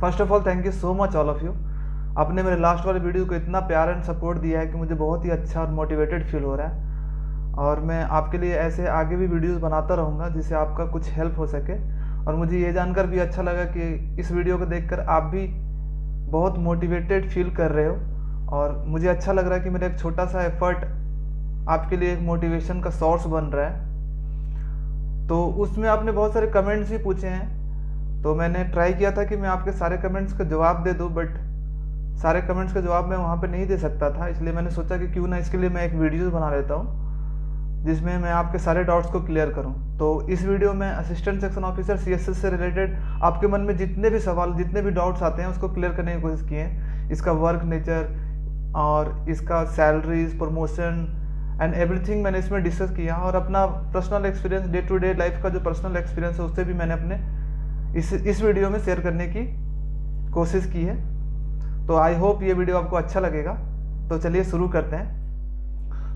First of all thank you so much all of you. आपने मेरे last वाले video को इतना प्यार एंड सपोर्ट दिया है कि मुझे बहुत ही अच्छा और मोटिवेटेड फील हो रहा है, और मैं आपके लिए ऐसे आगे भी वीडियोस बनाता रहूँगा जिससे आपका कुछ हेल्प हो सके। और मुझे ये जानकर भी अच्छा लगा कि इस वीडियो को देखकर आप भी बहुत मोटिवेटेड फील कर रहे हो, और मुझे अच्छा लग रहा है कि मेरा एक छोटा सा एफर्ट आपके लिए एक मोटिवेशन का सोर्स बन रहा है। तो उसमें आपने बहुत सारे कमेंट्स भी पूछे हैं, तो मैंने ट्राई किया था कि मैं आपके सारे कमेंट्स का जवाब दे दूं, बट सारे कमेंट्स का जवाब मैं वहाँ पे नहीं दे सकता था। इसलिए मैंने सोचा कि क्यों ना इसके लिए मैं एक वीडियो बना लेता हूँ जिसमें मैं आपके सारे डाउट्स को क्लियर करूँ। तो इस वीडियो में असिस्टेंट सेक्शन ऑफिसर सीएसएस से रिलेटेड आपके मन में जितने भी सवाल, जितने भी डाउट्स आते हैं उसको क्लियर करने की कोशिश किए हैं। इसका वर्क नेचर और इसका सैलरीज, प्रमोशन एंड एवरीथिंग मैंने इसमें डिस्कस किया, और अपना personal experience, day to day life का जो पर्सनल एक्सपीरियंस है उससे भी मैंने अपने इस वीडियो में शेयर करने की कोशिश की है। तो आई होप ये वीडियो आपको अच्छा लगेगा। तो चलिए शुरू करते हैं।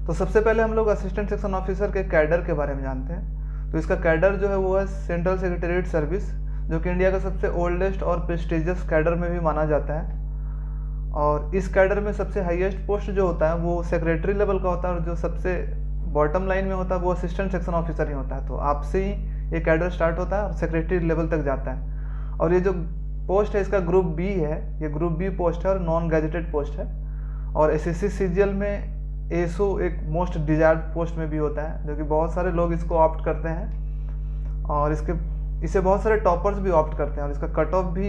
तो सबसे पहले हम लोग असिस्टेंट सेक्शन ऑफिसर के कैडर के बारे में जानते हैं। तो इसका कैडर जो है वो है सेंट्रल सेक्रेटेरिएट सर्विस, जो कि इंडिया का सबसे ओल्डेस्ट और प्रेस्टिजियस कैडर में भी माना जाता है। और इस कैडर में सबसे हाईएस्ट पोस्ट जो होता है वो सेक्रेटरी लेवल का होता है, और जो सबसे बॉटम लाइन में होता है वो असिस्टेंट सेक्शन ऑफिसर ही होता है। तो आपसे ही ये कैडर स्टार्ट होता है और सेक्रेटरी लेवल तक जाता है। और ये जो पोस्ट है इसका ग्रुप बी है, ये ग्रुप बी पोस्ट है और नॉन गैजेटेड पोस्ट है। और एसएससी सीजीएल में एसओ एक मोस्ट डिजायर्ड पोस्ट में भी होता है, जो कि बहुत सारे लोग इसको ऑप्ट करते हैं, और इसे बहुत सारे टॉपर्स भी ऑप्ट करते हैं, और इसका कट ऑफ भी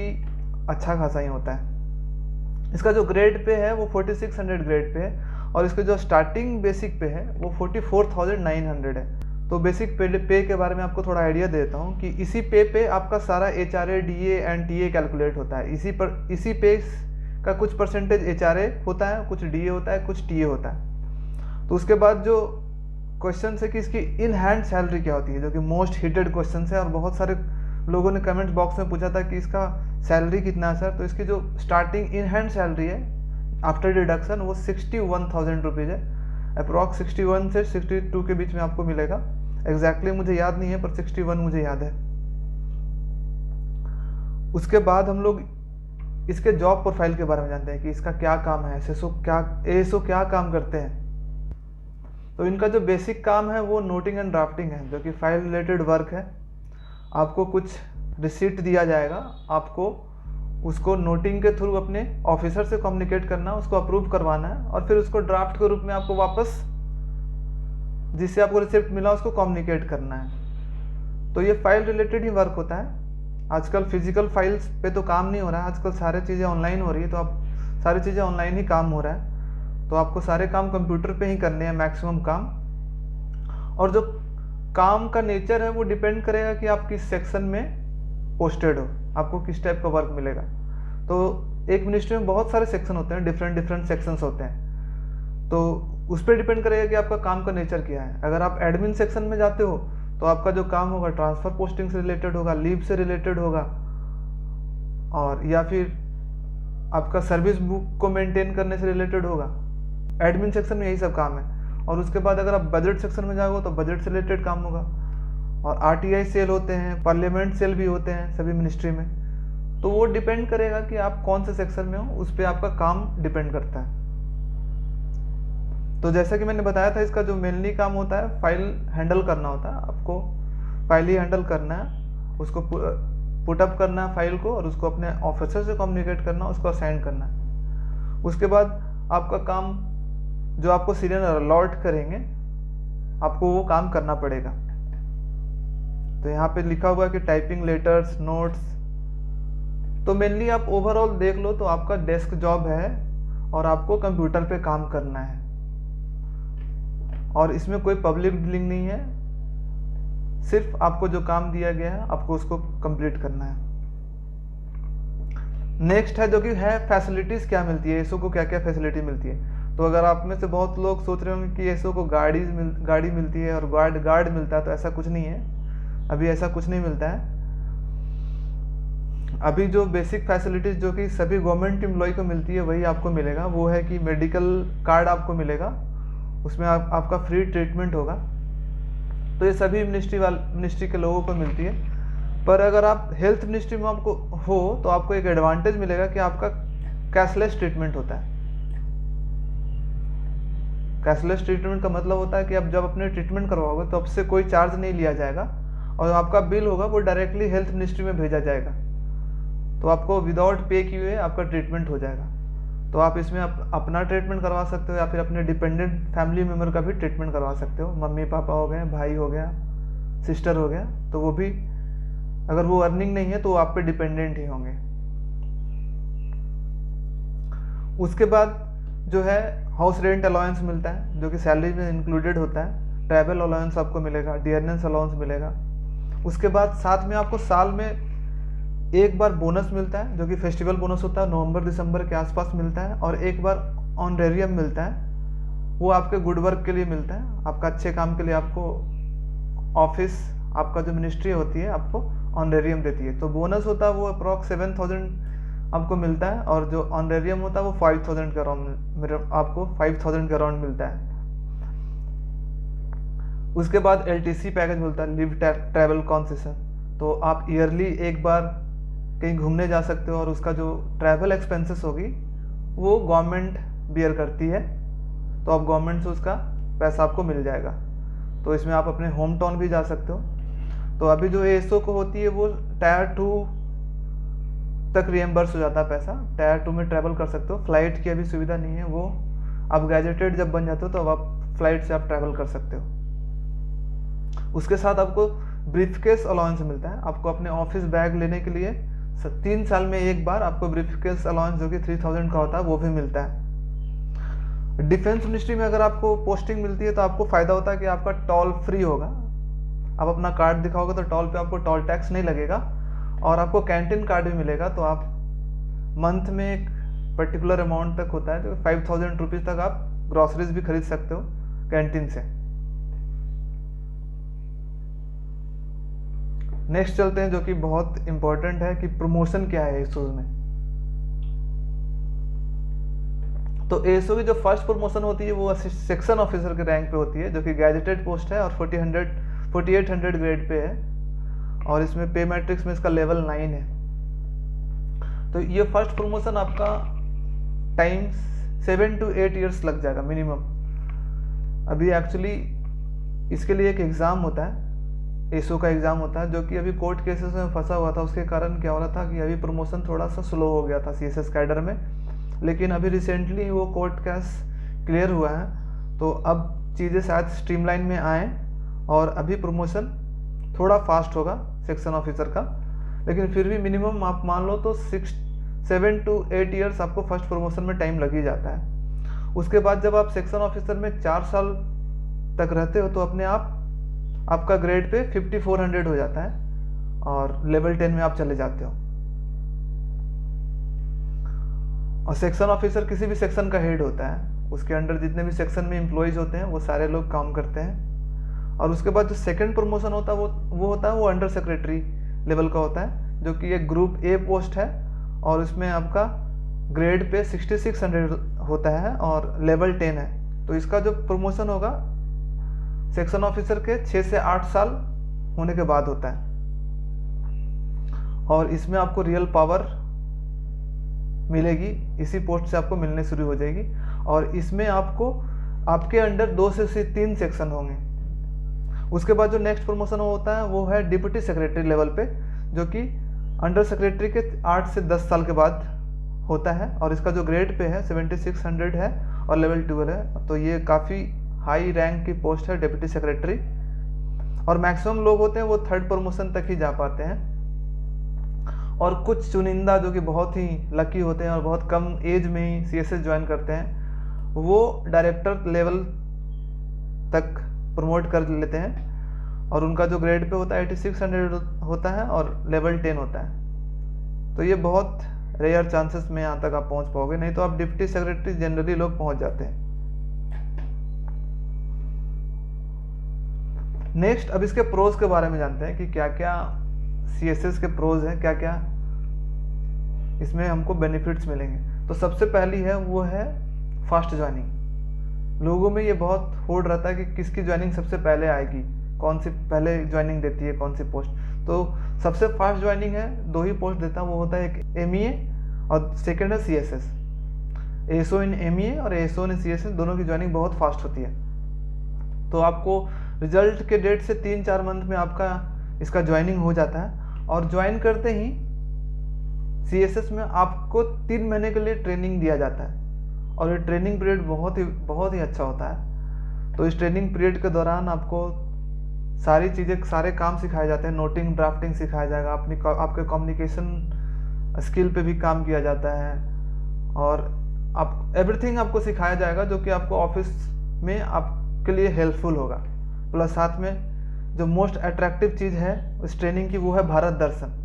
अच्छा खासा ही होता है। इसका जो ग्रेड पे है वो 4600 ग्रेड पे है, और इसका जो स्टार्टिंग बेसिक पे है वो 44,900 है। तो बेसिक पे के बारे में आपको थोड़ा आइडिया देता हूँ कि इसी पे आपका सारा HRA, DA and TA calculate होता है। इसी पे का कुछ परसेंटेज HRA होता है, कुछ DA होता है, कुछ TA होता है। तो उसके बाद जो क्वेश्चन है कि इसकी इन हैंड सैलरी क्या होती है, जो कि मोस्ट हिटेड क्वेश्चन है, और बहुत सारे लोगों ने कमेंट बॉक्स में पूछा था कि इसका सैलरी कितना है सर। तो इसकी जो स्टार्टिंग इन हैंड सैलरी है आफ्टर डिडक्शन वो 61,000 रुपीज़ है। अप्रॉक्स 61 से 62 के बीच में आपको मिलेगा। एग्जैक्टली मुझे याद नहीं है, पर 61 मुझे याद है। उसके बाद हम लोग इसके जॉब प्रोफाइल के बारे में जानते हैं कि इसका क्या काम है, एएसओ क्या काम करते हैं। तो इनका जो बेसिक काम है वो नोटिंग एंड ड्राफ्टिंग है, जो कि फाइल रिलेटेड वर्क है। आपको कुछ रिसीट दिया जाएगा, आपको उसको नोटिंग के थ्रू अपने ऑफिसर से कम्युनिकेट करना, उसको अप्रूव करवाना है, और फिर उसको ड्राफ्ट के रूप में आपको वापस जिससे आपको रिसिप्ट मिला उसको कम्युनिकेट करना है। तो ये फाइल रिलेटेड ही वर्क होता है। आजकल फिजिकल फाइल्स पे तो काम नहीं हो रहा है, आजकल सारी चीज़ें ऑनलाइन हो रही है, तो आप सारी चीज़ें ऑनलाइन ही काम हो रहा है। तो आपको सारे काम कंप्यूटर पे ही करने हैं, मैक्सिमम काम। और जो काम का नेचर है वो डिपेंड करेगा कि आप किस सेक्शन में पोस्टेड हो, आपको किस टाइप का वर्क मिलेगा। तो एक मिनिस्ट्री में बहुत सारे सेक्शन होते हैं, डिफरेंट सेक्शंस होते हैं। तो उस पर डिपेंड करेगा कि आपका काम का नेचर क्या है। अगर आप एडमिन सेक्शन में जाते हो तो आपका जो काम होगा ट्रांसफ़र पोस्टिंग से रिलेटेड होगा, लीव से रिलेटेड होगा, और या फिर आपका सर्विस बुक को मेंटेन करने से रिलेटेड होगा। एडमिन सेक्शन में यही सब काम है। और उसके बाद अगर आप बजट सेक्शन में जाओगे तो बजट से रिलेटेड काम होगा। और RTI सेल होते हैं, पार्लियामेंट सेल भी होते हैं सभी मिनिस्ट्री में। तो वो डिपेंड करेगा कि आप कौन से सेक्शन में हो, उस पर आपका काम डिपेंड करता है। तो जैसा कि मैंने बताया था, इसका जो मेनली काम होता है फाइल हैंडल करना होता है। आपको फाइल ही हैंडल करना है, उसको पुटअप करना है फाइल को, और उसको अपने ऑफिसर से कम्युनिकेट करना, उसको असाइन करना है। उसके बाद आपका काम जो आपको सीनियर अलॉट करेंगे, आपको वो काम करना पड़ेगा। तो यहाँ पे लिखा हुआ है कि टाइपिंग लेटर्स, नोट्स। तो मेनली आप ओवरऑल देख लो तो आपका डेस्क जॉब है, और आपको कंप्यूटर पे काम करना है, और इसमें कोई पब्लिक डीलिंग नहीं है। सिर्फ आपको जो काम दिया गया है आपको उसको कंप्लीट करना है। नेक्स्ट है जो कि है फैसिलिटीज़ क्या मिलती है, एसओ को क्या क्या फैसिलिटी मिलती है। तो अगर आप में से बहुत लोग सोच रहे होंगे कि एसओ को गाड़ी मिलती है और गार्ड मिलता है, तो ऐसा कुछ नहीं है। अभी ऐसा कुछ नहीं मिलता है। अभी जो बेसिक फैसिलिटीज़ जो कि सभी गवर्नमेंट एम्प्लॉय को मिलती है वही आपको मिलेगा। वो है कि मेडिकल कार्ड आपको मिलेगा, उसमें आपका फ्री ट्रीटमेंट होगा। तो ये सभी मिनिस्ट्री के लोगों को मिलती है। पर अगर आप हेल्थ मिनिस्ट्री में आपको हो तो आपको एक एडवांटेज मिलेगा कि आपका कैशलेस ट्रीटमेंट होता है। कैशलेस ट्रीटमेंट का मतलब होता है कि आप जब अपने ट्रीटमेंट करवाओगे तो आपसे कोई चार्ज नहीं लिया जाएगा और आपका बिल होगा वो डायरेक्टली हेल्थ मिनिस्ट्री में भेजा जाएगा, तो आपको विदाउट पे किए हुए आपका ट्रीटमेंट हो जाएगा। तो आप इसमें अपना ट्रीटमेंट करवा सकते हो या फिर अपने डिपेंडेंट फैमिली मेम्बर का भी ट्रीटमेंट करवा सकते हो। मम्मी पापा हो गए, भाई हो गया, सिस्टर हो गया, तो वो भी अगर वो अर्निंग नहीं है तो वो आप पे डिपेंडेंट ही होंगे। उसके बाद जो है हाउस रेंट अलाउंस मिलता है जो कि सैलरी में इंक्लूडेड होता है। ट्रैवल अलाउंस आपको मिलेगा, डियरनेस अलाउंस मिलेगा। उसके बाद साथ में आपको साल में एक बार बोनस मिलता है जो कि फेस्टिवल बोनस होता है, नवंबर दिसंबर के आसपास मिलता है। और एक बार ऑनरेरियम मिलता है, वो आपके गुड वर्क के लिए मिलता है, आपका अच्छे काम के लिए आपको ऑफिस, आपका जो मिनिस्ट्री होती है आपको ऑनरेरियम देती है। तो बोनस होता है वो अप्रॉक्स 7,000 आपको मिलता है और जो ऑनरेरियम होता है वो 5,000 के अराउंड आपको 5,000 के अराउंड मिलता है। उसके बाद LTC पैकेज मिलता है, लिव ट्रैवल कॉन्सेशन। तो आप ईयरली एक बार कहीं घूमने जा सकते हो और उसका जो ट्रैवल एक्सपेंसेस होगी वो गवर्नमेंट बियर करती है, तो आप गवर्नमेंट से उसका पैसा आपको मिल जाएगा। तो इसमें आप अपने होम टाउन भी जा सकते हो। तो अभी जो ASO को होती है वो टायर 2 तक रिएम्बर्स हो जाता है पैसा, टायर 2 में ट्रैवल कर सकते हो। फ्लाइट की अभी सुविधा नहीं है, वो आप गैजेटेड जब बन जाते हो तो अब आप फ्लाइट से आप ट्रैवल कर सकते हो। उसके साथ आपको ब्रीफकेस अलाउंस मिलता है, आपको अपने ऑफिस बैग लेने के लिए 3 साल में एक बार आपको ब्रीफकेस अलाउंस जो कि 3,000 का होता है वो भी मिलता है। डिफेंस मिनिस्ट्री में अगर आपको पोस्टिंग मिलती है तो आपको फ़ायदा होता है कि आपका टोल फ्री होगा। आप अपना कार्ड दिखाओगे तो टोल पे आपको टोल टैक्स नहीं लगेगा और आपको कैंटीन कार्ड भी मिलेगा। तो आप मंथ में एक पर्टिकुलर अमाउंट तक होता है तो 5,000 रुपीज़ तक आप ग्रॉसरीज भी खरीद सकते हो कैंटीन से। नेक्स्ट चलते हैं जो कि बहुत इंपॉर्टेंट है कि प्रमोशन क्या है ASO में। तो ASO की जो फर्स्ट प्रमोशन होती है वो सेक्शन ऑफिसर के रैंक पे होती है जो कि गैजेटेड पोस्ट है और 4800 ग्रेड पे है और इसमें पे मैट्रिक्स में इसका लेवल 9 है। तो ये फर्स्ट प्रमोशन आपका टाइम 7 to 8 ईयर्स लग जाएगा मिनिमम। अभी एक्चुअली इसके लिए एक एग्ज़ाम होता है, ASO का एग्ज़ाम होता है जो कि अभी कोर्ट केसेस में फंसा हुआ था। उसके कारण क्या हो रहा था कि अभी प्रमोशन थोड़ा सा स्लो हो गया था CSS कैडर में, लेकिन अभी रिसेंटली वो कोर्ट केस क्लियर हुआ है तो अब चीज़ें शायद स्ट्रीमलाइन में आए और अभी प्रमोशन थोड़ा फास्ट होगा सेक्शन ऑफिसर का। लेकिन फिर भी मिनिमम आप मान लो तो 7 to 8 ईयर्स आपको फर्स्ट प्रमोशन में टाइम लग ही जाता है। उसके बाद जब आप सेक्शन ऑफिसर में 4 साल तक रहते हो तो अपने आप आपका ग्रेड पे 5400 हो जाता है और लेवल 10 में आप चले जाते हो। और सेक्शन ऑफिसर किसी भी सेक्शन का हेड होता है, उसके अंडर जितने भी सेक्शन में एम्प्लॉयज़ होते हैं वो सारे लोग काम करते हैं। और उसके बाद जो सेकंड प्रमोशन होता है वो होता है वो अंडर सेक्रेटरी लेवल का होता है जो कि एक ग्रुप A पोस्ट है और उसमें आपका ग्रेड पे 6600 होता है और लेवल 10 है। तो इसका जो प्रमोशन होगा सेक्शन ऑफिसर के 6 से 8 साल होने के बाद होता है और इसमें आपको रियल पावर मिलेगी, इसी पोस्ट से आपको मिलने शुरू हो जाएगी। और इसमें आपको आपके अंडर 2 से 3 सेक्शन होंगे। उसके बाद जो नेक्स्ट प्रमोशन होता है वो है डिप्टी सेक्रेटरी लेवल पे जो कि अंडर सेक्रेटरी के 8 से 10 साल के बाद होता है और इसका जो ग्रेड पे है 7600 है और लेवल 12 है। तो ये काफ़ी हाई रैंक की पोस्ट है डिप्टी सेक्रेटरी और मैक्सिमम लोग होते हैं वो 3rd प्रमोशन तक ही जा पाते हैं और कुछ चुनिंदा जो कि बहुत ही लकी होते हैं और बहुत कम एज में ही CSS ज्वाइन करते हैं वो डायरेक्टर लेवल तक प्रमोट कर लेते हैं और उनका जो ग्रेड पे होता है 8600 होता है और लेवल 10 होता है। तो ये बहुत रेयर चांसेस में यहाँ तक आप पहुँच पाओगे, नहीं तो आप डिप्टी सेक्रेटरी जनरली लोग पहुँच जाते हैं। नेक्स्ट अब इसके प्रोज के बारे में जानते हैं कि क्या क्या CSS के प्रोज हैं, क्या क्या इसमें हमको बेनिफिट्स मिलेंगे। तो सबसे पहली है वो है फास्ट ज्वाइनिंग। लोगों में ये बहुत होड़ रहता है कि किसकी ज्वाइनिंग सबसे पहले आएगी, कौन सी पहले ज्वाइनिंग देती है कौन सी पोस्ट। तो सबसे फास्ट ज्वाइनिंग है, 2 ही पोस्ट देता है, वो होता है एक MEA और सेकंड है CSS। ASO इन MEA और ASO इन CSS दोनों की ज्वाइनिंग बहुत फास्ट होती है। तो आपको रिजल्ट के डेट से 3-4 मंथ में आपका इसका ज्वाइनिंग हो जाता है। और ज्वाइन करते ही CSS में आपको 3 महीने के लिए ट्रेनिंग दिया जाता है, और ये ट्रेनिंग पीरियड बहुत ही अच्छा होता है। तो इस ट्रेनिंग पीरियड के दौरान आपको सारी चीज़ें, सारे काम सिखाए जाते हैं। नोटिंग ड्राफ्टिंग सिखाया जाएगा, आपके कम्युनिकेशन स्किल पे भी काम किया जाता है, और आप एवरीथिंग आपको सिखाया जाएगा जो कि आपको ऑफिस में आपके लिए हेल्पफुल होगा। प्लस साथ में जो मोस्ट अट्रैक्टिव चीज़ है इस ट्रेनिंग की, वो है भारत दर्शन।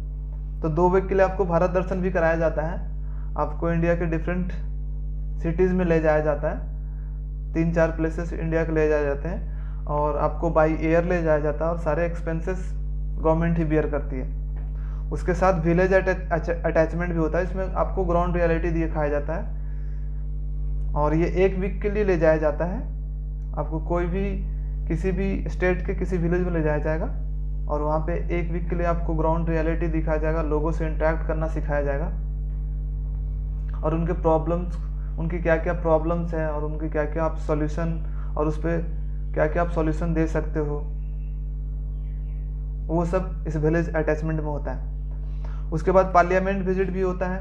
तो 2 वीक के लिए आपको भारत दर्शन भी कराया जाता है। आपको इंडिया के डिफरेंट सिटीज़ में ले जाया जाता है, 3-4 प्लेसेस इंडिया के ले जाए जाते हैं, और आपको बाई एयर ले जाया जाता है, और सारे एक्सपेंसेस गवर्नमेंट ही बियर करती है। उसके साथ विलेज अटैचमेंट भी होता है, इसमें आपको ग्राउंड रियलिटी दिखाया जाता है, और ये 1 वीक के लिए ले जाया जाता है। आपको कोई भी किसी भी स्टेट के किसी विलेज में ले जाया जाएगा, और वहाँ पे 1 वीक के लिए आपको ग्राउंड रियलिटी दिखाया जाएगा, लोगों से इंटरेक्ट करना सिखाया जाएगा, और उनके प्रॉब्लम्स, उनकी क्या क्या प्रॉब्लम्स हैं, और उनके क्या क्या आप सॉल्यूशन, और उस पर क्या क्या आप सॉल्यूशन दे सकते हो, वो सब इस विलेज अटैचमेंट में होता है। उसके बाद पार्लियामेंट विजिट भी होता है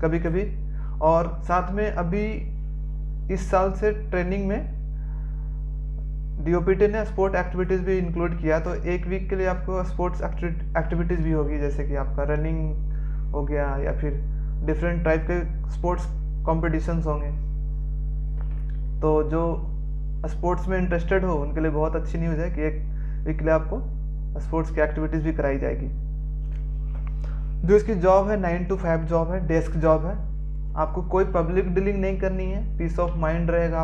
कभी कभी, और साथ में अभी इस साल से ट्रेनिंग में DOPT ने स्पोर्ट एक्टिविटीज़ भी इंक्लूड किया। तो 1 वीक के लिए आपको स्पोर्ट्स एक्टिविटीज़ भी होगी, जैसे कि आपका रनिंग हो गया, या फिर डिफरेंट टाइप के स्पोर्ट्स कॉम्पिटिशन्स होंगे। तो जो स्पोर्ट्स में इंटरेस्टेड हो उनके लिए बहुत अच्छी न्यूज़ है कि 1 वीक के लिए आपको स्पोर्ट्स की एक्टिविटीज़ भी कराई जाएगी। जो इसकी जॉब है 9 to 5 जॉब है, डेस्क जॉब है। आपको कोई पब्लिक डीलिंग नहीं करनी है, पीस ऑफ माइंड रहेगा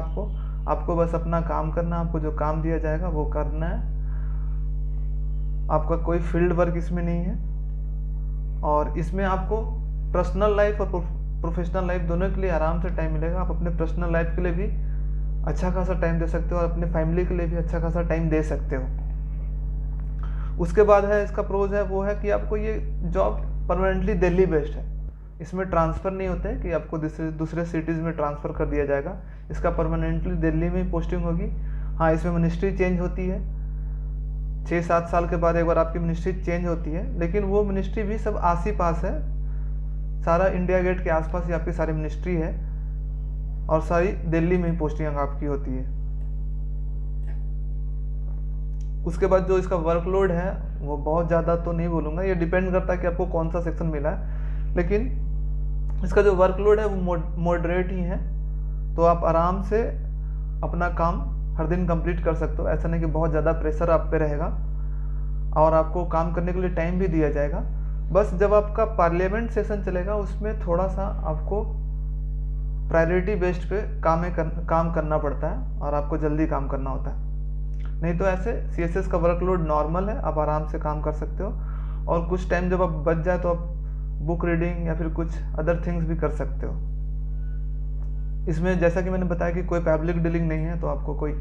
आपको बस अपना काम करना, आपको जो काम दिया जाएगा वो करना है। आपका कोई फील्ड वर्क इसमें नहीं है, और इसमें आपको पर्सनल लाइफ और प्रोफेशनल लाइफ दोनों के लिए आराम से टाइम मिलेगा। आप अपने पर्सनल लाइफ के लिए भी अच्छा खासा टाइम दे सकते हो, और अपने फैमिली के लिए भी अच्छा खासा टाइम दे सकते हो। उसके बाद है इसका प्रोज है, वो है कि आपको ये जॉब परमानेंटली दिल्ली बेस्ड है। इसमें ट्रांसफ़र नहीं होते कि आपको दूसरे सिटीज़ में ट्रांसफ़र कर दिया जाएगा। इसका परमानेंटली दिल्ली में ही पोस्टिंग होगी। हाँ, इसमें मिनिस्ट्री चेंज होती है, 6-7 साल के बाद एक बार आपकी मिनिस्ट्री चेंज होती है, लेकिन वो मिनिस्ट्री भी सब आस ही पास है। सारा इंडिया गेट के आसपास ही आपकी सारी मिनिस्ट्री है, और सारी दिल्ली में ही पोस्टिंग आपकी होती है। उसके बाद जो इसका वर्कलोड है वो बहुत ज़्यादा तो नहीं बोलूँगा, ये डिपेंड करता है कि आपको कौन सा सेक्शन मिला है, लेकिन इसका जो वर्कलोड है वो मॉडरेट ही है। तो आप आराम से अपना काम हर दिन कंप्लीट कर सकते हो। ऐसा नहीं कि बहुत ज़्यादा प्रेशर आप पे रहेगा, और आपको काम करने के लिए टाइम भी दिया जाएगा। बस जब आपका पार्लियामेंट सेशन चलेगा उसमें थोड़ा सा आपको प्रायोरिटी बेस्ड पे काम करना पड़ता है, और आपको जल्दी काम करना होता है। नहीं तो ऐसे CSS का वर्कलोड नॉर्मल है, आप आराम से काम कर सकते हो, और कुछ टाइम जब आप बच जाए तो आप बुक रीडिंग या फिर कुछ अदर थिंग्स भी कर सकते हो। इसमें जैसा कि मैंने बताया कि कोई पब्लिक डीलिंग नहीं है, तो आपको कोई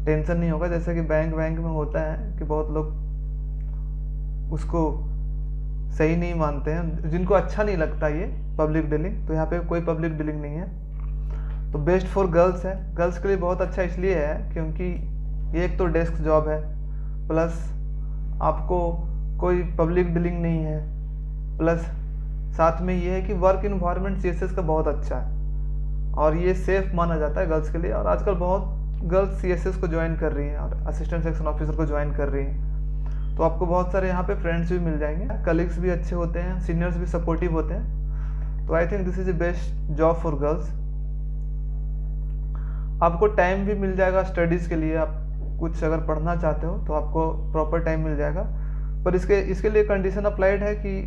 टेंशन नहीं होगा। जैसे कि बैंक में होता है कि बहुत लोग उसको सही नहीं मानते हैं, जिनको अच्छा नहीं लगता ये पब्लिक डीलिंग, तो यहाँ पे कोई पब्लिक डीलिंग नहीं है। तो बेस्ट फॉर गर्ल्स है। गर्ल्स के लिए बहुत अच्छा इसलिए है क्योंकि ये एक तो डेस्क जॉब है, प्लस आपको कोई पब्लिक डीलिंग नहीं है, प्लस साथ में ये है कि वर्क इन्वायरमेंट CSS का बहुत अच्छा है, और ये सेफ माना जाता है गर्ल्स के लिए। और आजकल बहुत गर्ल्स CSS को ज्वाइन कर रही हैं, और असिस्टेंट सेक्शन ऑफिसर को ज्वाइन कर रही हैं। तो आपको बहुत सारे यहाँ पे फ्रेंड्स भी मिल जाएंगे, कलीग्स भी अच्छे होते हैं, सीनियर्स भी सपोर्टिव होते हैं। तो I think this is the best job for girls. आपको टाइम भी मिल जाएगा स्टडीज़ के लिए। आप कुछ अगर पढ़ना चाहते हो तो आपको प्रॉपर टाइम मिल जाएगा, पर इसके लिए कंडीशन अप्लाइड है कि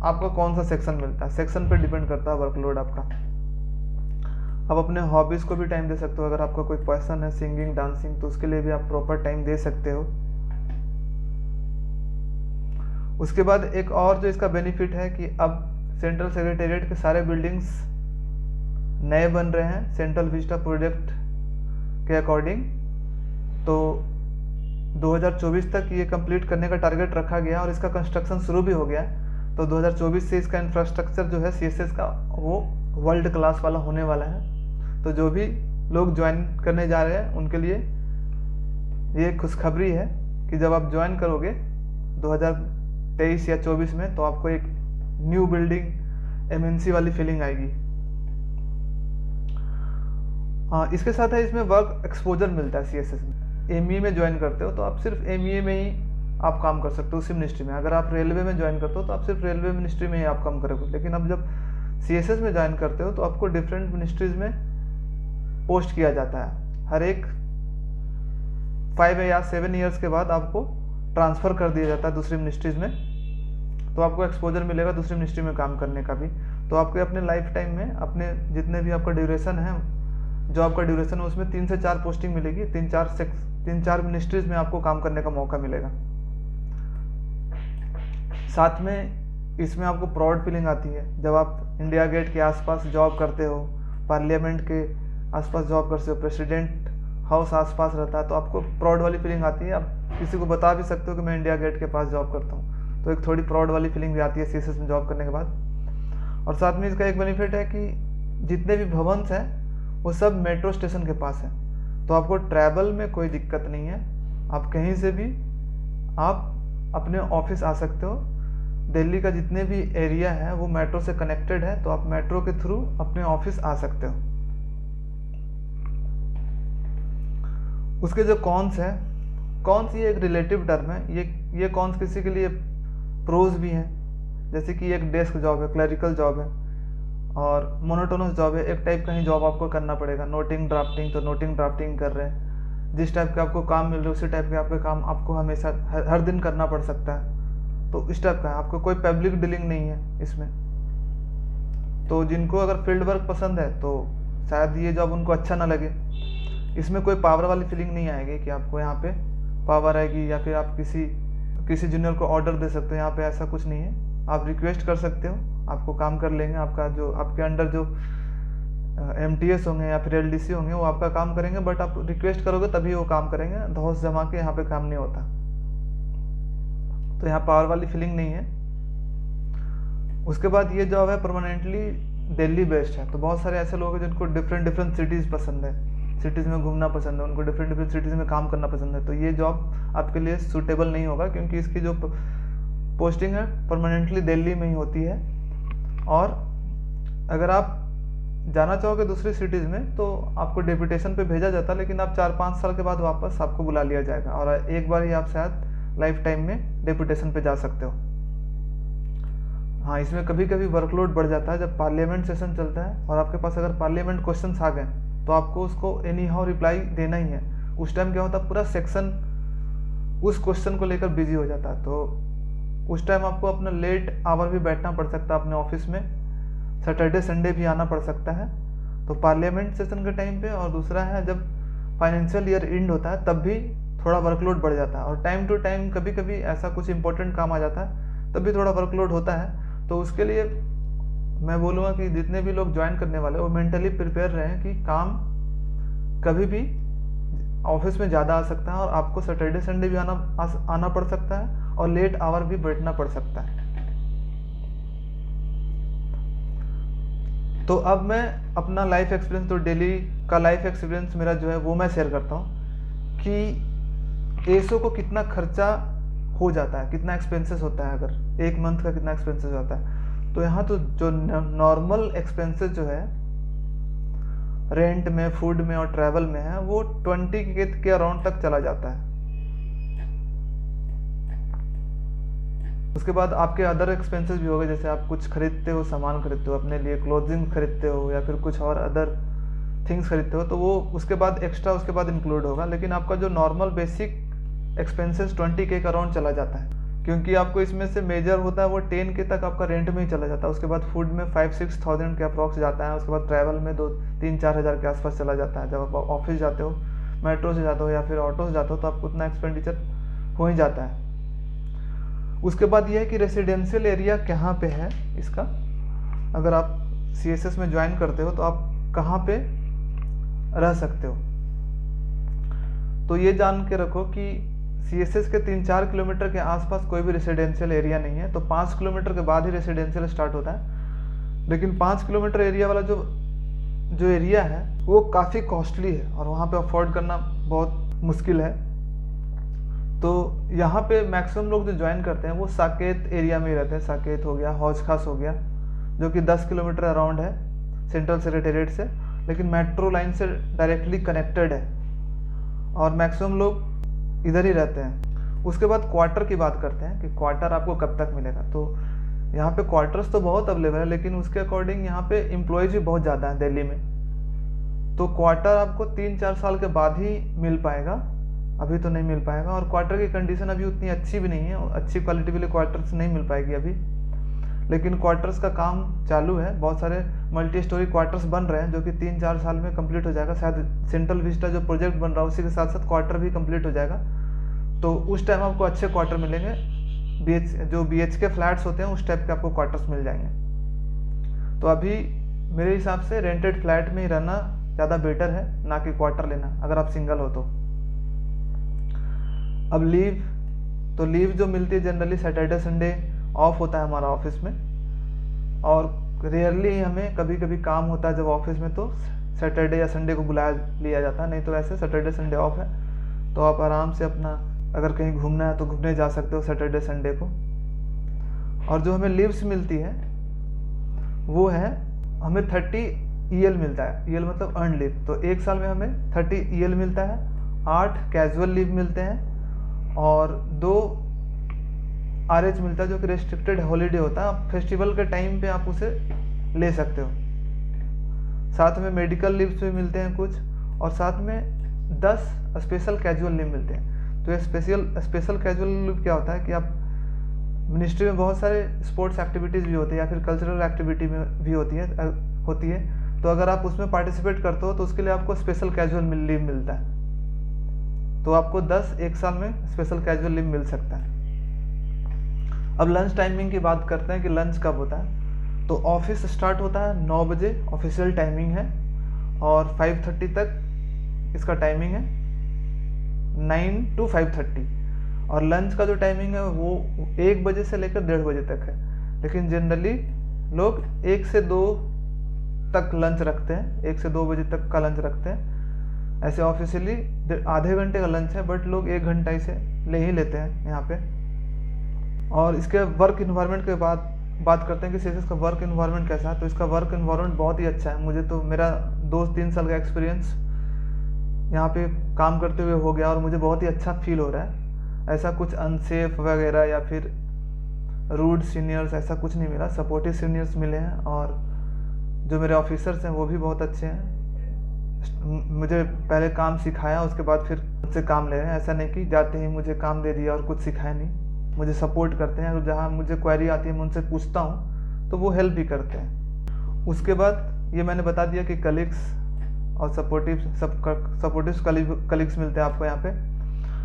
आपका कौन सा सेक्शन मिलता है। सेक्शन पे डिपेंड करता है वर्कलोड आपका। आप अपने हॉबीज़ को भी टाइम दे सकते हो। अगर आपका कोई पैशन है सिंगिंग, डांसिंग, तो उसके लिए भी आप प्रॉपर टाइम दे सकते हो। उसके बाद एक और जो इसका बेनिफिट है कि अब सेंट्रल सेक्रेटेरिएट के सारे बिल्डिंग्स नए बन रहे हैं सेंट्रल विस्टा प्रोजेक्ट के अकॉर्डिंग। तो 2024 तक ये कंप्लीट करने का टारगेट रखा गया और इसका कंस्ट्रक्शन शुरू भी हो गया है। तो 2024 से इसका इंफ्रास्ट्रक्चर जो है CSS का वो वर्ल्ड क्लास वाला होने वाला है। तो जो भी लोग ज्वाइन करने जा रहे हैं उनके लिए ये खुशखबरी है कि जब आप ज्वाइन करोगे 2023 या 24 में, तो आपको एक न्यू बिल्डिंग MNC वाली फीलिंग आएगी। हाँ, इसके साथ है इसमें वर्क एक्सपोजर मिलता है CSS में। MEA में ज्वाइन करते हो तो आप सिर्फ MEA में ही आप काम कर सकते हो उसी मिनिस्ट्री में। अगर आप रेलवे में ज्वाइन करते हो तो आप सिर्फ रेलवे मिनिस्ट्री में ही आप काम करोगे। लेकिन अब जब CSS में ज्वाइन करते हो तो आपको डिफरेंट मिनिस्ट्रीज में पोस्ट किया जाता है। हर एक 5 या 7 ईयर्स के बाद आपको ट्रांसफ़र कर दिया जाता है दूसरी मिनिस्ट्रीज में। तो आपको एक्सपोजर मिलेगा दूसरी मिनिस्ट्री में काम करने का भी। तो आपको अपने लाइफ टाइम में अपने जितने भी आपका ड्यूरेशन है, जॉब का ड्यूरेशन है, उसमें 3 से 4 पोस्टिंग मिलेगी। 3-4 मिनिस्ट्रीज में आपको काम करने का मौका मिलेगा। साथ में इसमें आपको प्राउड फीलिंग आती है जब आप इंडिया गेट के आसपास जॉब करते हो, पार्लियामेंट के आसपास जॉब करते हो, प्रेसिडेंट हाउस आसपास रहता है, तो आपको प्राउड वाली फीलिंग आती है। आप किसी को बता भी सकते हो कि मैं इंडिया गेट के पास जॉब करता हूँ। तो एक थोड़ी प्राउड वाली फीलिंग भी आती है CSS में जॉब करने के बाद। और साथ में इसका एक बेनिफिट है कि जितने भी भवन्स हैं वो सब मेट्रो स्टेशन के पास हैं। तो आपको ट्रैवल में कोई दिक्कत नहीं है। आप कहीं से भी आप अपने ऑफिस आ सकते हो। दिल्ली का जितने भी एरिया है वो मेट्रो से कनेक्टेड है, तो आप मेट्रो के थ्रू अपने ऑफिस आ सकते हो। उसके जो कॉन्स है, कॉन्स ये एक रिलेटिव टर्म है। ये कॉन्स किसी के लिए प्रोज भी हैं, जैसे कि एक डेस्क जॉब है, क्लरिकल जॉब है और मोनोटोनस जॉब है। एक टाइप का ही जॉब आपको करना पड़ेगा, नोटिंग ड्राफ्टिंग। तो नोटिंग ड्राफ्टिंग कर रहे हैं, जिस टाइप के आपको काम मिल रहे हैं उसी टाइप के आपके काम आपको हमेशा हर दिन करना पड़ सकता है। तो इस टाइप का है, आपको कोई पब्लिक डीलिंग नहीं है इसमें। तो जिनको अगर फील्ड वर्क पसंद है तो शायद ये जॉब उनको अच्छा ना लगे। इसमें कोई पावर वाली फीलिंग नहीं आएगी कि आपको यहाँ पे पावर आएगी या फिर आप किसी जूनियर को ऑर्डर दे सकते हो। यहाँ पे ऐसा कुछ नहीं है। आप रिक्वेस्ट कर सकते हो, आपको काम कर लेंगे। आपका जो आपके अंडर जो MTS होंगे या फिर LDC होंगे वो आपका काम करेंगे, बट आप रिक्वेस्ट करोगे तभी वो काम करेंगे। धौस जमा के यहाँ पे काम नहीं होता। तो यहाँ पावर वाली फीलिंग नहीं है। उसके बाद ये जॉब है परमानेंटली दिल्ली बेस्ड है। तो बहुत सारे ऐसे लोग हैं जिनको डिफरेंट सिटीज़ पसंद है, सिटीज़ में घूमना पसंद है, उनको डिफरेंट सिटीज़ में काम करना पसंद है। तो ये जॉब आपके लिए सूटेबल नहीं होगा, क्योंकि इसकी जो पोस्टिंग है परमानेंटली दिल्ली में ही होती है। और अगर आप जाना चाहोगे दूसरी सिटीज़ में तो आपको डेपुटेशन पे भेजा जाता है, लेकिन आप 4-5 साल के बाद वापस आपको बुला लिया जाएगा और एक बार ही आप शायद लाइफ टाइम में डेपुटेशन पे जा सकते हो। हाँ, इसमें कभी कभी वर्कलोड बढ़ जाता है जब पार्लियामेंट सेशन चलता है और आपके पास अगर पार्लियामेंट क्वेश्चंस आ गए तो आपको उसको एनी हाउ रिप्लाई देना ही है। उस टाइम क्या होता है, पूरा सेक्शन उस क्वेश्चन को लेकर बिजी हो जाता है। तो उस टाइम आपको अपना लेट आवर भी बैठना पड़ सकता है अपने ऑफिस में, सैटरडे संडे भी आना पड़ सकता है। तो पार्लियामेंट सेशन के टाइम पे, और दूसरा है जब फाइनेंशियल ईयर एंड होता है तब भी थोड़ा वर्कलोड बढ़ जाता है। और टाइम टू टाइम कभी कभी ऐसा कुछ इंपॉर्टेंट काम आ जाता है तब भी थोड़ा वर्कलोड होता है। तो उसके लिए मैं बोलूँगा कि जितने भी लोग ज्वाइन करने वाले वो मेंटली प्रिपेयर रहें कि काम कभी भी ऑफिस में ज़्यादा आ सकता है और आपको सैटरडे संडे भी आना पड़ सकता है और लेट आवर भी बैठना पड़ सकता है। तो अब मैं अपना लाइफ एक्सपीरियंस, तो डेली का लाइफ एक्सपीरियंस मेरा जो है वो मैं शेयर करता हूँ कि एसओ को कितना खर्चा हो जाता है, कितना एक्सपेंसेस होता है, अगर एक मंथ का कितना एक्सपेंसेस होता है। तो यहाँ तो जो नॉर्मल एक्सपेंसेस जो है रेंट में, फूड में और ट्रैवल में है वो 20 के अराउंड तक चला जाता है। उसके बाद आपके अदर एक्सपेंसेस भी हो गए, जैसे आप कुछ खरीदते हो, सामान खरीदते हो अपने लिए, क्लोथिंग खरीदते हो या फिर कुछ और अदर थिंग्स खरीदते हो, तो वो उसके बाद एक्स्ट्रा उसके बाद इंक्लूड होगा। लेकिन आपका जो नॉर्मल बेसिक एक्सपेंसेस 20 के अराउंड चला जाता है, क्योंकि आपको इसमें से मेजर होता है वो 10 के तक आपका रेंट में ही चला जाता है। उसके बाद फूड में 5-6 थाउजेंड के अप्रॉक्स जाता है। उसके बाद ट्रैवल में 2-3-4 हज़ार के आसपास चला जाता है। जब आप ऑफिस जाते हो, मेट्रो से जाते हो या फिर ऑटो से जाते हो तो आपको उतना एक्सपेंडिचर हो ही जाता है। उसके बाद ये है कि रेसिडेंशियल एरिया कहाँ पे है इसका। अगर आप CSS में ज्वाइन करते हो तो आप कहाँ पे रह सकते हो, तो ये जान के रखो कि CSS के 3-4 किलोमीटर के आसपास कोई भी रेसिडेंशियल एरिया नहीं है, तो 5 किलोमीटर के बाद ही रेसिडेंशियल स्टार्ट होता है। लेकिन 5 किलोमीटर एरिया वाला जो जो एरिया है वो काफ़ी कॉस्टली है और वहाँ पे अफोर्ड करना बहुत मुश्किल है। तो यहाँ पे मैक्सिमम लोग जो ज्वाइन करते हैं वो साकेत एरिया में ही रहते हैं। साकेत हो गया, हौज खास हो गया, जो कि 10 किलोमीटर अराउंड है सेंट्रल सेक्रेटेरिएट से, लेकिन मेट्रो लाइन से डायरेक्टली कनेक्टेड है और मैक्सिमम लोग इधर ही रहते हैं। उसके बाद क्वार्टर की बात करते हैं कि क्वार्टर आपको कब तक मिलेगा। तो यहाँ पे क्वार्टर्स तो बहुत अवेलेबल है, लेकिन उसके अकॉर्डिंग यहाँ पे एम्प्लॉयज़ भी बहुत ज़्यादा हैं दिल्ली में। तो क्वार्टर आपको 3-4 साल के बाद ही मिल पाएगा, अभी तो नहीं मिल पाएगा। और क्वार्टर की कंडीशन अभी उतनी अच्छी भी नहीं है, अच्छी क्वालिटी वाले क्वार्टर्स नहीं मिल पाएगी अभी, लेकिन क्वार्टर्स का काम चालू है। बहुत सारे मल्टी स्टोरी क्वार्टर्स बन रहे हैं जो कि 3-4 साल में कंप्लीट हो जाएगा। शायद सेंट्रल विस्टा जो प्रोजेक्ट बन रहा है उसी के साथ साथ क्वार्टर भी कंप्लीट हो जाएगा, तो उस टाइम आपको अच्छे क्वार्टर मिलेंगे। जो BHK फ्लैट्स होते हैं उस टाइप के आपको क्वार्टर्स मिल जाएंगे। तो अभी मेरे हिसाब से रेंटेड फ्लैट में ही रहना ज़्यादा बेटर है, ना कि क्वार्टर लेना, अगर आप सिंगल हो तो। अब लीव जो मिलती है जनरली सैटरडे संडे ऑफ होता है हमारा ऑफिस में, और रेयरली हमें कभी कभी काम होता है जब ऑफिस में, तो सैटरडे या संडे को बुला लिया जाता है, नहीं तो वैसे सैटरडे संडे ऑफ है। तो आप आराम से अपना अगर कहीं घूमना है तो घूमने जा सकते हो सैटरडे संडे को। और जो हमें लीव्स मिलती है वो है, हमें 30 EL मिलता है। EL मतलब अर्न लीव। तो एक साल में हमें 30 EL मिलता है, 8 कैजुअल लीव मिलते हैं और 2 RH मिलता है जो कि रेस्ट्रिक्टेड हॉलीडे होता है। आप फेस्टिवल के टाइम पे आप उसे ले सकते हो। साथ में मेडिकल लीव्स भी मिलते हैं कुछ, और साथ में 10 स्पेशल कैजुअल लीव मिलते हैं। तो ये स्पेशल कैजुअल लीव क्या होता है कि आप मिनिस्ट्री में बहुत सारे स्पोर्ट्स एक्टिविटीज़ भी होती है या फिर कल्चरल एक्टिविटी में भी होती है। तो अगर आप उसमें पार्टिसिपेट करते हो तो उसके लिए आपको स्पेशल कैजुअल लीव मिलता है। तो आपको 10 एक साल में स्पेशल कैजुअल लीव मिल सकता है। अब लंच टाइमिंग की बात करते हैं कि लंच कब होता है। तो ऑफिस स्टार्ट होता है 9 बजे, ऑफिशियल टाइमिंग है, और 5:30 तक इसका टाइमिंग है, 9 to 5:30। और लंच का जो टाइमिंग है वो 1 बजे से लेकर 1:30 बजे तक है, लेकिन जनरली लोग 1 से 2 तक लंच रखते हैं, 1 से 2 बजे तक का लंच रखते हैं। ऐसे ऑफिशियली आधे घंटे का लंच है, बट लोग 1 घंटा इसे ले ही लेते हैं यहाँ पे। और इसके वर्क इन्वायरमेंट के बाद बात करते हैं कि CSS का वर्क इन्वायरमेंट कैसा है। तो इसका वर्क इन्वायरमेंट बहुत ही अच्छा है। मुझे तो मेरा 2-3 साल का एक्सपीरियंस यहाँ पे काम करते हुए हो गया और मुझे बहुत ही अच्छा फील हो रहा है। ऐसा कुछ अनसेफ वगैरह या फिर रूड सीनियर्स ऐसा कुछ नहीं मिला, सपोर्टिव सीनियर्स मिले हैं, और जो मेरे ऑफिसर्स हैं वो भी बहुत अच्छे हैं। मुझे पहले काम सिखाया, उसके बाद फिर मुझसे काम ले रहे हैं। ऐसा नहीं कि जाते ही मुझे काम दे दिया और कुछ सिखाया नहीं, मुझे सपोर्ट करते हैं। और जहाँ मुझे क्वेरी आती है मैं उनसे पूछता हूँ तो वो हेल्प भी करते हैं। उसके बाद ये मैंने बता दिया कि कलीग्स और सपोर्टिव कलीग्स मिलते हैं आपको यहाँ पे।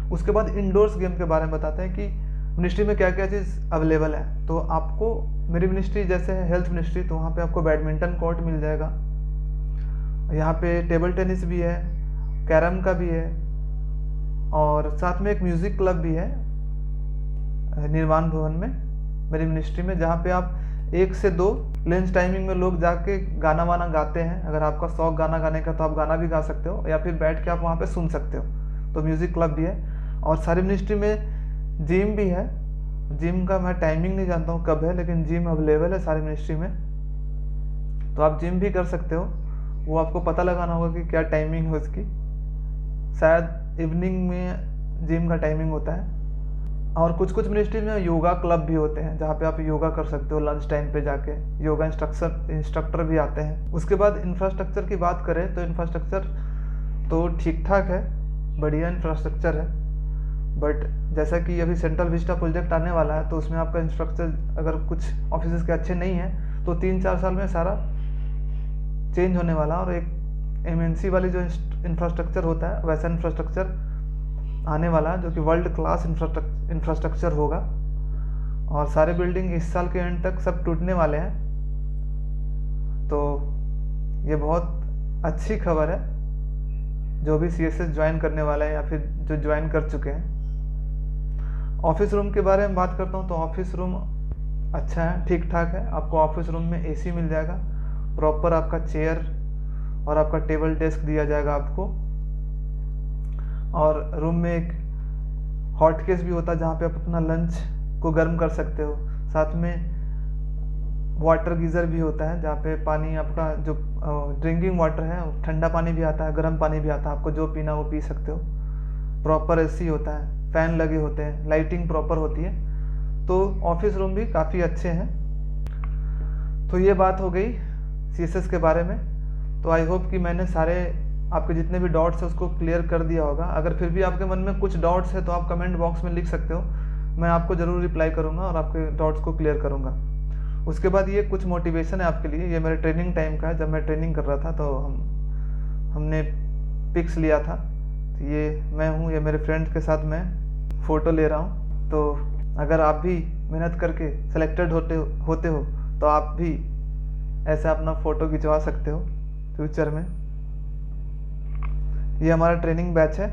उसके बाद इंडोर्स गेम के बारे में बताते हैं कि मिनिस्ट्री में क्या क्या चीज़ अवेलेबल है। तो आपको मेरी मिनिस्ट्री जैसे है हेल्थ मिनिस्ट्री, तो वहाँ पे आपको बैडमिंटन कोर्ट मिल जाएगा, यहाँ पे टेबल टेनिस भी है, कैरम का भी है, और साथ में एक म्यूज़िक क्लब भी है निर्माण भवन में मेरी मिनिस्ट्री में, जहाँ पे आप 1 से 2 लंच टाइमिंग में लोग जाके गाना वाना गाते हैं। अगर आपका शौक गाना गाने का तो आप गाना भी गा सकते हो, या फिर बैठ के आप वहाँ पे सुन सकते हो। तो म्यूज़िक क्लब भी है। और सारी मिनिस्ट्री में जिम भी है। जिम का मैं टाइमिंग नहीं जानता हूँ कब है, लेकिन जिम अवेलेबल है सारी मिनिस्ट्री में, तो आप जिम भी कर सकते हो। वो आपको पता लगाना होगा कि क्या टाइमिंग है उसकी। शायद इवनिंग में जिम का टाइमिंग होता है। और कुछ मिनिस्ट्री में योगा क्लब भी होते हैं जहाँ पे आप योगा कर सकते हो लंच टाइम पे जाके। योगा इंस्ट्रक्टर भी आते हैं। उसके बाद इंफ्रास्ट्रक्चर की बात करें तो इंफ्रास्ट्रक्चर तो ठीक ठाक है, बढ़िया इंफ्रास्ट्रक्चर है। बट जैसा कि अभी सेंट्रल विस्टा प्रोजेक्ट आने वाला है, तो उसमें आपका इंफ्रास्ट्रक्चर अगर कुछ ऑफिस के अच्छे नहीं हैं तो 3-4 साल में सारा चेंज होने वाला। और एक MNC वाली जो इंफ्रास्ट्रक्चर होता है वैसा इंफ्रास्ट्रक्चर आने वाला है, जो कि वर्ल्ड क्लास इंफ्रास्ट्रक्चर होगा। और सारे बिल्डिंग इस साल के एंड तक सब टूटने वाले हैं। तो ये बहुत अच्छी खबर है जो भी CSS ज्वाइन करने वाला है या फिर जो ज्वाइन कर चुके हैं। ऑफिस रूम के बारे में बात करता हूँ तो ऑफिस रूम अच्छा है, ठीक ठाक है। आपको ऑफिस रूम में एसी मिल जाएगा, प्रॉपर आपका चेयर और आपका टेबल डेस्क दिया जाएगा आपको। और रूम में एक हॉट केस भी होता है जहाँ पे आप अपना लंच को गर्म कर सकते हो। साथ में वाटर गीज़र भी होता है जहाँ पे पानी आपका जो ड्रिंकिंग वाटर है, ठंडा पानी भी आता है, गर्म पानी भी आता है, आपको जो पीना वो पी सकते हो। प्रॉपर एसी होता है, फ़ैन लगे होते हैं, लाइटिंग प्रॉपर होती है। तो ऑफिस रूम भी काफ़ी अच्छे हैं। तो ये बात हो गई CSS के बारे में। तो आई होप कि मैंने सारे आपके जितने भी डाउट्स हैं उसको क्लियर कर दिया होगा। अगर फिर भी आपके मन में कुछ डाउट्स है तो आप कमेंट बॉक्स में लिख सकते हो, मैं आपको ज़रूर रिप्लाई करूँगा और आपके डाउट्स को क्लियर करूँगा। उसके बाद ये कुछ मोटिवेशन है आपके लिए। ये मेरे ट्रेनिंग टाइम का है, जब मैं ट्रेनिंग कर रहा था तो हमने पिक्स लिया था। तो ये मैं हूँ, ये मेरे फ्रेंड्स के साथ मैं फ़ोटो ले रहा हूँ। तो अगर आप भी मेहनत करके सेलेक्टेड होते हो तो आप भी ऐसा अपना फ़ोटो खिंचवा सकते हो फ्यूचर में। ये हमारा ट्रेनिंग बैच है।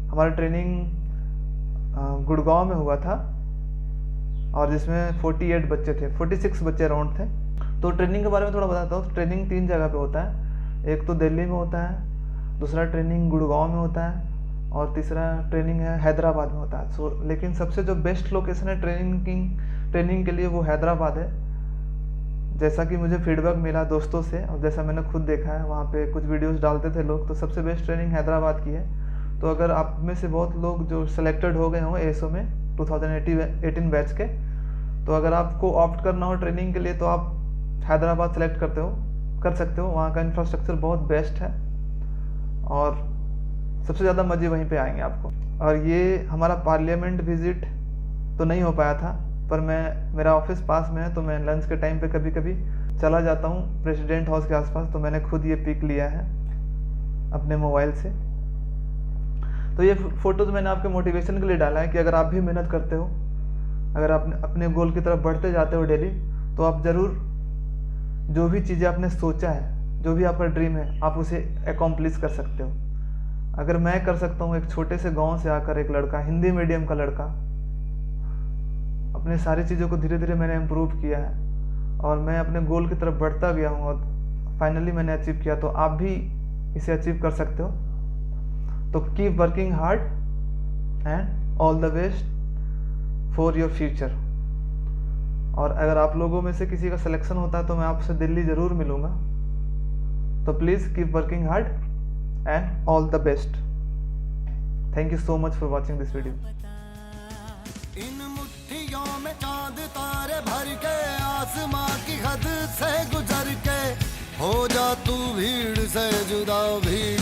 हमारा ट्रेनिंग गुड़गांव में हुआ था और जिसमें 48 बच्चे थे, 46 बच्चे अराउंड थे। तो ट्रेनिंग के बारे में थोड़ा बताता हूँ। ट्रेनिंग 3 जगह पे होता है। एक तो दिल्ली में होता है, दूसरा ट्रेनिंग गुड़गांव में होता है और तीसरा ट्रेनिंग है हैदराबाद में होता है। लेकिन सबसे जो बेस्ट लोकेशन है ट्रेनिंग के लिए वो हैदराबाद है। जैसा कि मुझे फीडबैक मिला दोस्तों से और जैसा मैंने खुद देखा है, वहाँ पे कुछ वीडियोस डालते थे लोग, तो सबसे बेस्ट ट्रेनिंग हैदराबाद की है। तो अगर आप में से बहुत लोग जो सेलेक्टेड हो गए हों ASO में 2018 बैच के, तो अगर आपको ऑप्ट करना हो ट्रेनिंग के लिए तो आप हैदराबाद सेलेक्ट कर सकते हो। वहाँ का इंफ्रास्ट्रक्चर बहुत बेस्ट है और सबसे ज़्यादा मज़े वहीं पे आएंगे आपको। और ये हमारा पार्लियामेंट विज़िट तो नहीं हो पाया था, पर मेरा ऑफिस पास में है तो मैं लंच के टाइम पे कभी कभी चला जाता हूँ प्रेसिडेंट हाउस के आसपास। तो मैंने खुद ये पिक लिया है अपने मोबाइल से। तो ये फ़ोटोज़ मैंने आपके मोटिवेशन के लिए डाला है कि अगर आप भी मेहनत करते हो, अगर आप अपने गोल की तरफ बढ़ते जाते हो डेली, तो आप ज़रूर जो भी चीज़ें आपने सोचा है, जो भी आपका ड्रीम है, आप उसे एकम्प्लिश कर सकते हो। अगर मैं कर सकता हूँ, एक छोटे से गांव से आकर एक लड़का, हिंदी मीडियम का लड़का, अपने सारी चीज़ों को धीरे धीरे मैंने इम्प्रूव किया है और मैं अपने गोल की तरफ बढ़ता गया हूँ और फाइनली मैंने अचीव किया। तो आप भी इसे अचीव कर सकते हो। तो keep working hard and all the best for your future. और अगर आप लोगों में से किसी का सिलेक्शन होता है तो मैं आपसे दिल्ली ज़रूर मिलूँगा। तो please keep working hard and all the best. Thank you so much for watching this video. इन मुट्ठियों में चांद तारे भर के, आसमां की हद से गुजर के, हो जा तू भीड़ से जुदा, भीड़